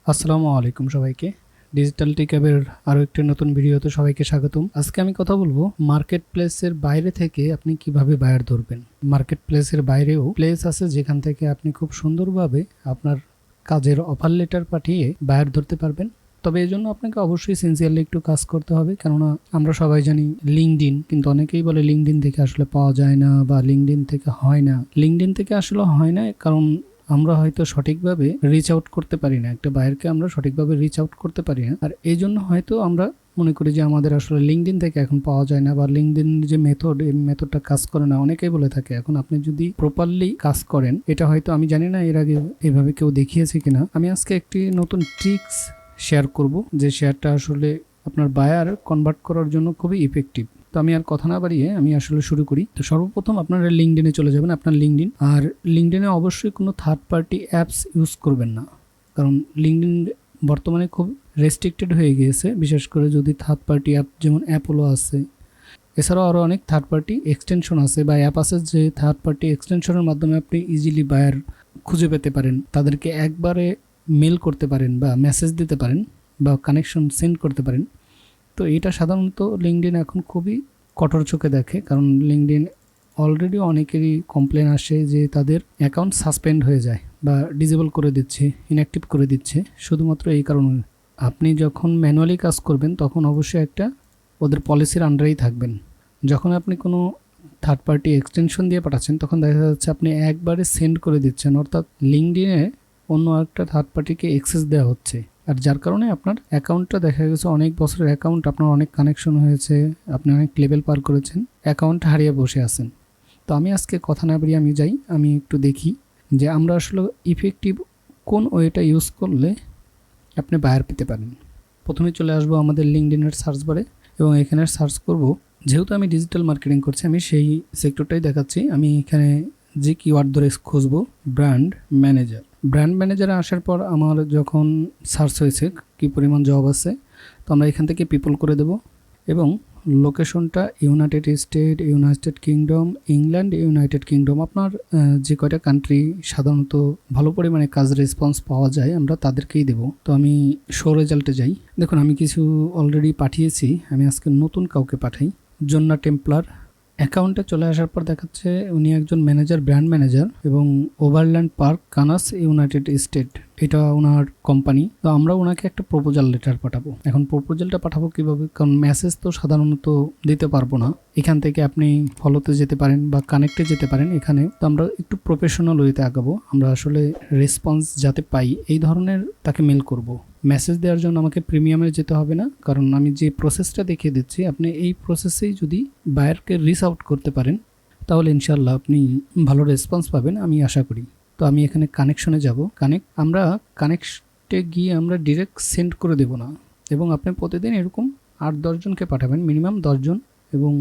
আসসালামু আলাইকুম সবাইকে। ডিজিটাল টেকআপের আরও একটি নতুন ভিডিওতে সবাইকে স্বাগতম। আজকে আমি কথা বলবো মার্কেট প্লেসের বাইরে থেকে আপনি কিভাবে বায়ার ধরবেন। মার্কেট প্লেসের বাইরেও প্লেস আছে যেখান থেকে আপনি খুব সুন্দরভাবে আপনার কাজের অফার লেটার পাঠিয়ে বায়ার ধরতে পারবেন। তবে এই জন্য আপনাকে অবশ্যই সিনসিয়ারলি একটু কাজ করতে হবে, কেননা আমরা সবাই জানি লিঙ্কডইন, কিন্তু অনেকেই বলে লিঙ্কডইন থেকে আসলে পাওয়া যায় না বা লিঙ্কডইন থেকে হয় না। লিঙ্কডইন থেকে আসলে হয় না কারণ আমরা হয়তো সঠিকভাবে রিচ আউট করতে পারি না, একটা বায়ারকে আমরা সঠিকভাবে রিচ আউট করতে পারি না। আর এই জন্য হয়তো আমরা মনে করি যে আমাদের আসলে লিঙ্কডইন থেকে এখন পাওয়া যায় না, বা লিঙ্কডইন যে মেথড, এই মেথডটা কাজ করে না, অনেকেই বলে থাকে। এখন আপনি যদি প্রপারলি কাজ করেন, এটা হয়তো আমি জানি না এর আগে এভাবে কেউ দেখিয়েছে কিনা, আমি আজকে একটি নতুন ট্রিক্স শেয়ার করব, যে শেয়ারটা আসলে আপনার বায়ার কনভার্ট করার জন্য খুবই ইফেক্টিভ। তো আমি আর কথা না বাড়িয়ে আমি আসলে শুরু করি। তো সর্বপ্রথম আপনারা লিঙ্কডইনে চলে যাবেন, আপনার লিঙ্কডইন। আর লিঙ্কডইনে অবশ্যই কোনো থার্ড পার্টি অ্যাপস ইউজ করবেন না, কারণ লিঙ্কডইন বর্তমানে খুব রেস্ট্রিক্টেড হয়ে গিয়েছে, বিশেষ করে যদি থার্ড পার্টি অ্যাপ যেমন অ্যাপোলো আছে, এছাড়াও আরও অনেক থার্ড পার্টি এক্সটেনশন আছে বা অ্যাপ আছে, যে থার্ড পার্টি এক্সটেনশনের মাধ্যমে আপনি ইজিলি বায়ার খুঁজে পেতে পারেন, তাদেরকে একবারে মেল করতে পারেন বা মেসেজ দিতে পারেন বা কানেকশন সেন্ড করতে পারেন। তো এটা সাধারণত লিঙ্কডইন এখন খুবই কঠোর চোখে দেখে, কারণ লিঙ্কডইন অলরেডি অনেকেরই কমপ্লেন আসে যে তাদের অ্যাকাউন্ট সাসপেন্ড হয়ে যায় বা ডিজেবল করে দিচ্ছে, ইনঅ্যাক্টিভ করে দিচ্ছে, শুধুমাত্র এই কারণে। আপনি যখন ম্যানুয়ালি কাজ করবেন তখন অবশ্যই একটা ওদের পলিসির আন্ডারেই থাকবেন। যখন আপনি কোনো থার্ড পার্টি এক্সটেনশন দিয়ে পাঠাচ্ছেন, তখন দেখা যাচ্ছে আপনি একবারে সেন্ড করে দিচ্ছেন, অর্থাৎ লিঙ্কডইনে অন্য একটা থার্ড পার্টিকে অ্যাক্সেস দেওয়া হচ্ছে। আর যার কারণে আপনার অ্যাকাউন্টটা দেখা গেছে অনেক বছরের অ্যাকাউন্ট, আপনার অনেক কানেকশন হয়েছে, আপনি অনেক লেভেল পার করেছেন, অ্যাকাউন্ট হারিয়ে বসে আছেন। তো আমি আজকে কথা না বাড়িয়ে আমি যাই, আমি একটু দেখি যে আমরা আসলে ইফেক্টিভ কোন ওয়েটা ইউজ করলে আপনি বায়ার পেতে পারেন। প্রথমে চলে আসবো আমাদের লিঙ্কডইনের সার্চ বারে এবং এখানে সার্চ করব, যেহেতু আমি ডিজিটাল মার্কেটিং করছি আমি সেই সেক্টরটাই দেখাচ্ছি। আমি এখানে যে কিওয়ার্ড ধরে খুঁজবো, ব্র্যান্ড ম্যানেজার। ব্র্যান্ড ম্যানেজারে আসার পর আমার যখন সার্চ হয়েছে কি পরিমাণ জব আছে, তো আমরা এখান থেকে পিপল করে দেব এবং লোকেশনটা United state, United kingdom, England, United kingdom, আপনার যে কয়টা কান্ট্রি সাধারণত ভালো পরিমাণে কাজ রেসপন্স পাওয়া যায় আমরা তাদেরকেই দেব। তো আমি শো রেজাল্টে যাই, দেখুন আমি কিছু অলরেডি পাঠিয়েছি, আমি আজকে নতুন কাউকে পাঠাই। জন্না টেম্পলার অ্যাকাউন্টে চলে আসার পর দেখাচ্ছে উনি একজন ম্যানেজার, ব্র্যান্ড ম্যানেজার, এবং ওভারল্যান্ড পার্ক, কানাস, ইউনাইটেড স্টেট, এটা ওনার কোম্পানি। তো আমরা ওনাকে একটা প্রপোজাল লেটার পাঠাবো। এখন প্রপোজালটা পাঠাবো কিভাবে, কারণ মেসেজ তো সাধারণত দিতে পারবো না। এখান থেকে আপনি ফলোতে যেতে পারেন বা কানেক্টে যেতে পারেন। এখানে তো আমরা একটু প্রফেশনাল ওয়েতে আগাবো, আমরা আসলে রেসপন্স যাতে পাই এই ধরনের তাকে মেল করব। মেসেজ দেওয়ার জন্য আমাকে প্রিমিয়ামে যেতে হবে না, কারণ আমি যে প্রসেসটা দেখিয়ে দিচ্ছি, আপনি এই প্রসেসেই যদি বায়ারকে রিচ আউট করতে পারেন তাহলে ইনশাল্লাহ আপনি ভালো রেসপন্স পাবেন, আমি আশা করি। তো আমি এখানে কানেকশনে যাব। আমরা কানেক্টে গিয়ে আমরা ডিরেক্ট সেন্ড করে দেব না, এবং আপনি প্রতিদিন এরকম 8-10 জনকে পাঠাবেন, মিনিমাম 10 জন, এবং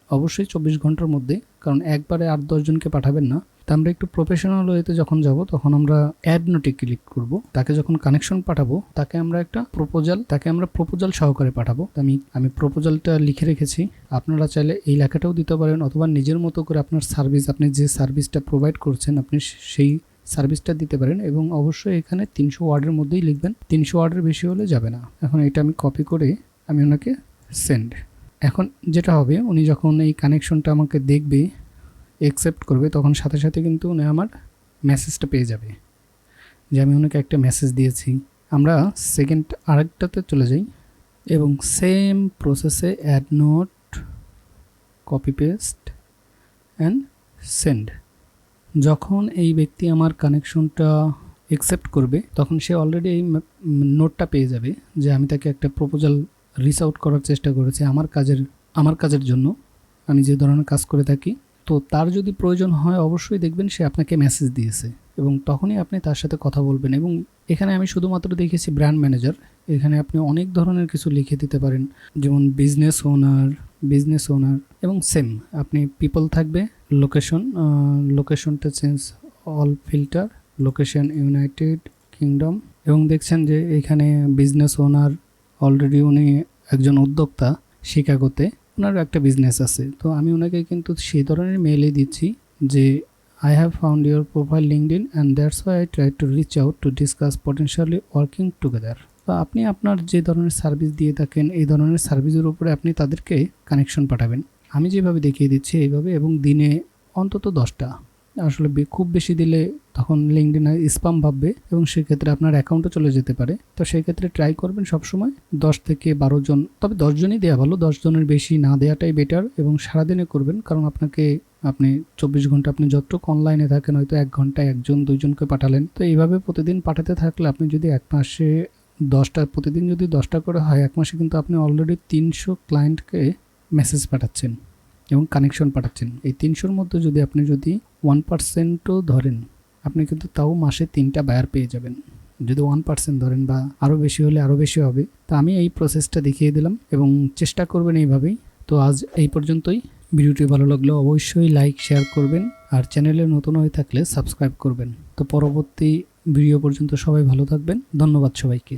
অবশ্যই 24 ঘন্টার মধ্যে, কারণ একবারে 8-10 জনকে পাঠাবেন না। তা আমরা একটু প্রফেশনাল ওয়েতে যখন যাব তখন আমরা অ্যাড নোটে ক্লিক করব। তাকে যখন কানেকশন পাঠাবো তাকে আমরা প্রপোজাল সহকারে পাঠাবো। আমি প্রপোজালটা লিখে রেখেছি, আপনারা চাইলে এই লেখাটাও দিতে পারেন, অথবা নিজের মতো করে আপনার সার্ভিস, আপনি যে সার্ভিসটা প্রোভাইড করছেন আপনি সেই সার্ভিসটা দিতে পারেন, এবং অবশ্যই এখানে 300 ওয়ার্ডের মধ্যেই লিখবেন, 300 ওয়ার্ডের বেশি হলে যাবে না। এখন এটা আমি কপি করে আমি ওনাকে সেন্ড। এখন যেটা হবে, উনি যখন এই কানেকশনটা আমাকে দেখবে, অ্যাকসেপ্ট করবে, তখন সাথে সাথে কিন্তু উনি আমার মেসেজটা পেয়ে যাবে যে আমি ওনাকে একটা মেসেজ দিয়েছি। আমরা সেকেন্ড আরেকটাতে চলে যাই এবং সেম প্রসেসে add note, copy paste and send. যখন এই ব্যক্তি আমার কানেকশনটা অ্যাকসেপ্ট করবে তখন সে অলরেডি এই নোটটা পেয়ে যাবে যে আমি তাকে একটা প্রপোজাল রিচ আউট করার চেষ্টা করেছি আমার কাজের জন্য, আমি যে ধরনের কাজ করে থাকি। তো তার যদি প্রয়োজন হয় অবশ্যই দেখবেন সে আপনাকে মেসেজ দিয়েছে, এবং তখনই আপনি তার সাথে কথা বলবেন। এবং এখানে আমি শুধুমাত্র দেখেছি ব্র্যান্ড ম্যানেজার, এখানে আপনি অনেক ধরনের কিছু লিখে দিতে পারেন, যেমন বিজনেস ওনার, এবং সেম আপনি পিপল থাকবে, লোকেশনটা change, all filter, location United kingdom, এবং দেখছেন যে এখানে বিজনেস ওনার অলরেডি উনি একজন উদ্যোক্তা, শিকাগোতে ওনার একটা বিজনেস আছে। তো আমি ওনাকে কিন্তু সেই ধরনের মেলই দিচ্ছি যে I have found your profile LinkedIn and that's why I tried to reach out to discuss potentially working together. তো আপনি আপনার যে ধরনের সার্ভিস দিয়ে থাকেন এই ধরনের সার্ভিসের উপরে আপনি তাদেরকে কানেকশন পাঠাবেন। আমি যেভাবে দেখিয়ে দিচ্ছি এইভাবে, এবং দিনে অন্তত 10টা। আসলে খুব বেশি দিলে তখন লিঙ্কডইন স্প্যাম ভাববে এবং সেক্ষেত্রে আপনার অ্যাকাউন্টও চলে যেতে পারে। তো সেই ক্ষেত্রে ট্রাই করবেন সবসময় 10 থেকে 12 জন, তবে 10 জনই দেওয়া ভালো, 10 জনের বেশি না দেওয়াটাই বেটার, এবং সারাদিনে করবেন। কারণ আপনি 24 ঘন্টা আপনি যতটুকু অনলাইনে থাকেন হয়তো 1 ঘন্টায় 1 জন 2 জনকে পাঠালেন। তো এইভাবে প্রতিদিন পাঠাতে থাকলে আপনি যদি এক মাসে 10টা, প্রতিদিন যদি 10টা করে হয়, এক মাসে কিন্তু আপনি অলরেডি 300 ক্লায়েন্টকে মেসেজ পাঠাচ্ছেন এবং কানেকশন পাঠাচ্ছেন। এই 300-র মধ্যে যদি আপনি 1%ও ধরেন, আপনি কিন্তু তাও মাসে 3টা বায়ার পেয়ে যাবেন। যদি 1% ধরেন, বা আরও বেশি হলে আরও বেশি হবে। তো আমি এই প্রসেসটা দেখিয়ে দিলাম এবং চেষ্টা করবেন এইভাবেই। তো আজ এই পর্যন্তই। ভিডিওটি ভালো লাগলে অবশ্যই লাইক শেয়ার করবেন, আর চ্যানেলে নতুন হয়ে থাকলে সাবস্ক্রাইব করবেন। তো পরবর্তী ভিডিও পর্যন্ত সবাই ভালো থাকবেন। ধন্যবাদ সবাইকে।